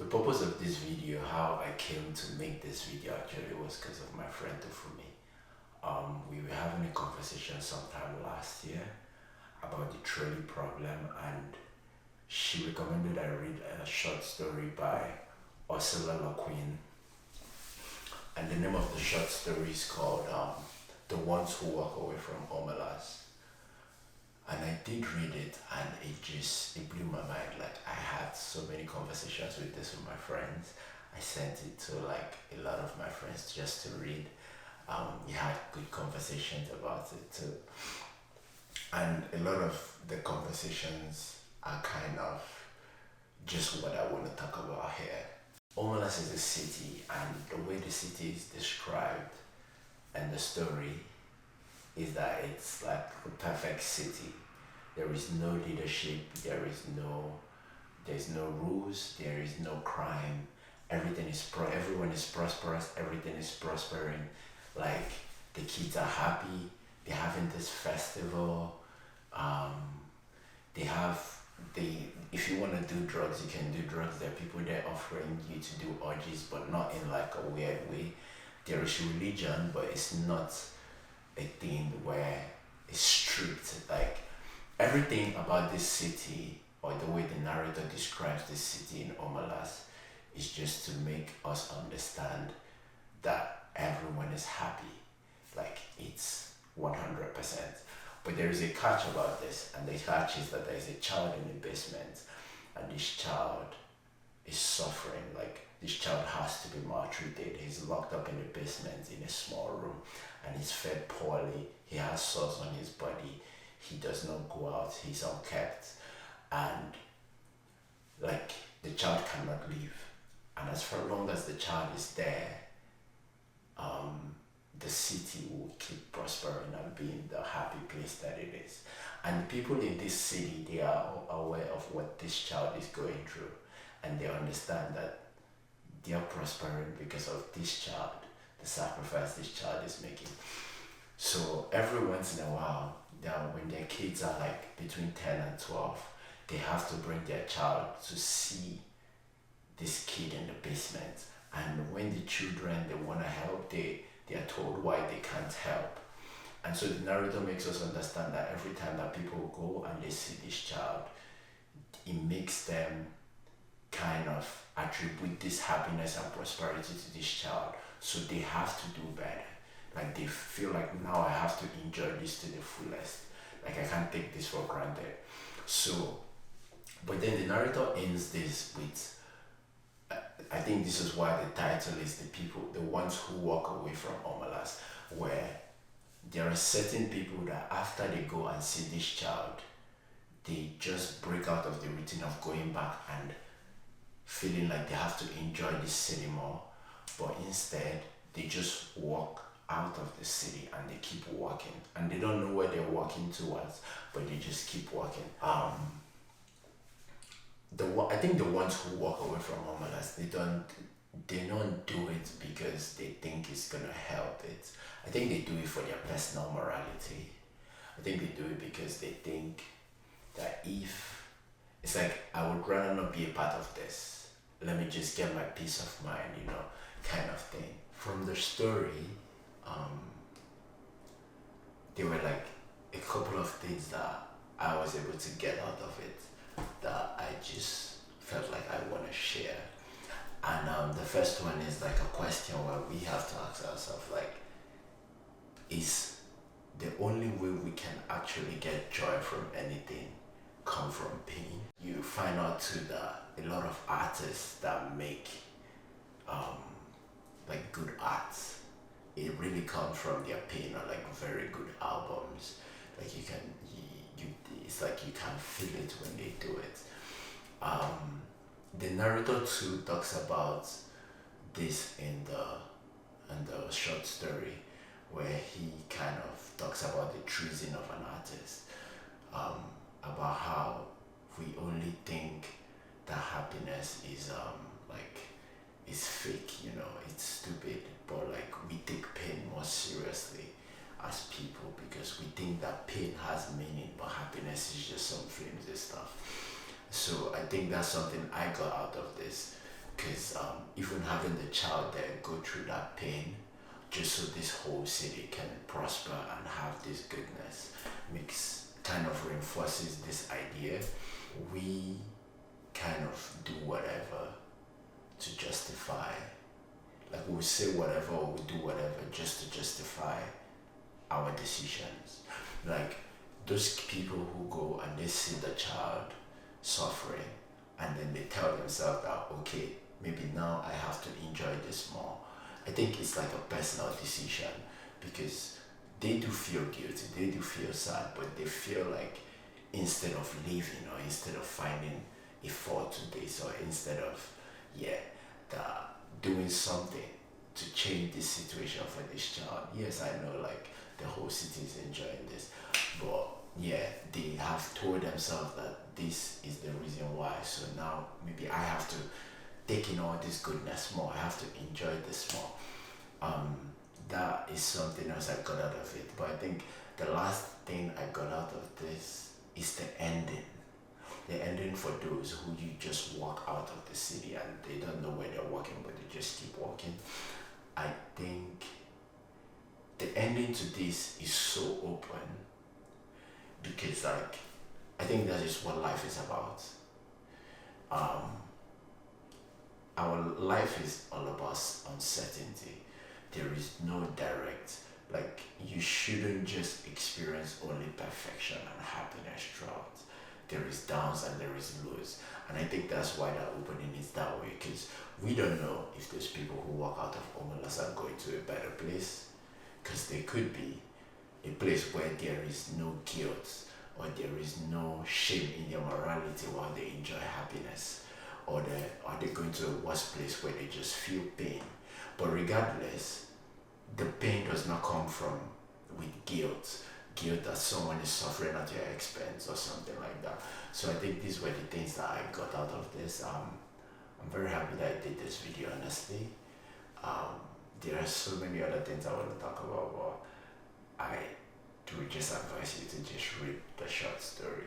The purpose of this video, how I came to make this video actually was because of my friend Tofumi. We were having a conversation sometime last year about the trolley problem, and she recommended I read a short story by Ursula K LeGuin, and the name of the short story is called The Ones Who Walk Away from Omelas. And I did read it, and it blew my mind. Like, I had so many conversations with my friends. I sent it to like a lot of my friends just to read. We had good conversations about it too. And a lot of the conversations are kind of just what I want to talk about here. Omelas is a city, and the way the city is described and the story is that it's like a perfect city. There is no leadership, there's no rules, there is no crime. Everyone is prosperous, everything is prospering. Like, the kids are happy, they're having this festival. If you want to do drugs, you can do drugs. There are people there offering you to do orgies, but not in like a weird way. There is religion, but it's not a thing where it's strict. Like, everything about this city, or the way the narrator describes this city in Omelas, is just to make us understand that everyone is happy. Like, it's 100%. But there is a catch about this, and the catch is that there is a child in the basement, and this child is suffering. Like, this child has to be maltreated. He's locked up in the basement in a small room, and he's fed poorly. He has sores on his body. He does not go out. He's unkept, and like, the child cannot leave. And as for long as the child is there, the city will keep prospering and being the happy place that it is. And the people in this city, they are aware of what this child is going through, and they understand that they are prospering because of this child, the sacrifice this child is making. So every once in a while, when their kids are like between 10 and 12, they have to bring their child to see this kid in the basement. And when the children, they want to help, they are told why they can't help. And so the narrator makes us understand that every time that people go and they see this child, it makes them kind of attribute this happiness and prosperity to this child. So they have to do better. Like, they feel like, now I have to enjoy this to the fullest. Like, I can't take this for granted. So, but then the narrator ends this with, I think this is why the title is the ones who walk away from Omelas, where there are certain people that after they go and see this child, they just break out of the routine of going back and feeling like they have to enjoy this city more, but instead they just walk out of the city and they keep walking, and they don't know where they're walking towards, but they just keep walking. I think the ones who walk away from Omelas, they don't do it because they think it's gonna help it. I think they do it for their personal morality. I think they do it because they think that if it's like, I would rather not be a part of this. Let me just get my peace of mind, kind of thing. From the story, there were like a couple of things that I was able to get out of it that I just felt like I want to share. And the first one is like a question where we have to ask ourselves, like, is the only way we can actually get joy from anything come from pain? You find out too that a lot of artists that make like good art, it really comes from their pain, or like very good albums. Like, it's like you can feel it when they do it. The narrator too talks about this in the short story, where he kind of talks about the treason of an artist, about how we only think that happiness is is fake, it's stupid, but like, we take pain more seriously as people because we think that pain has meaning, but happiness is just some flimsy stuff. So I think that's something I got out of this, because even having the child there go through that pain just so this whole city can prosper and have this goodness makes kind of reinforces this idea. We kind of do whatever to justify, like we'll say whatever or we'll do whatever just to justify our decisions. Like those people who go and they see the child suffering and then they tell themselves that okay, maybe now I have to enjoy this more. I think it's like a personal decision because they do feel guilty, they do feel sad, but they feel like instead of leaving or instead of finding a fault to this or instead of yeah, the, doing something to change this situation for this child. Yes, I know like the whole city is enjoying this, but yeah, they have told themselves that this is the reason why. So now maybe I have to take in all this goodness more. I have to enjoy this more. Um, that is something else I got out of it. But I think the last thing I got out of this is the ending. The ending for those who you just walk out of the city and they don't know where they're walking, but they just keep walking. I think the ending to this is so open because like I think that is what life is about. Um, our life is all about uncertainty. There is no direct, like you shouldn't just experience only perfection and happiness throughout. There is downs and there is lows, and I think that's why that opening is that way because we don't know if those people who walk out of Omelas are going to a better place, because they could be a place where there is no guilt or there is no shame in their morality while they enjoy happiness, or are they going to a worse place where they just feel pain. But regardless, the pain does not come from with guilt that someone is suffering at your expense or something like that. So I think these were the things that I got out of this. I'm very happy that I did this video, honestly. There are so many other things I want to talk about, but I would just advise you to just read the short story.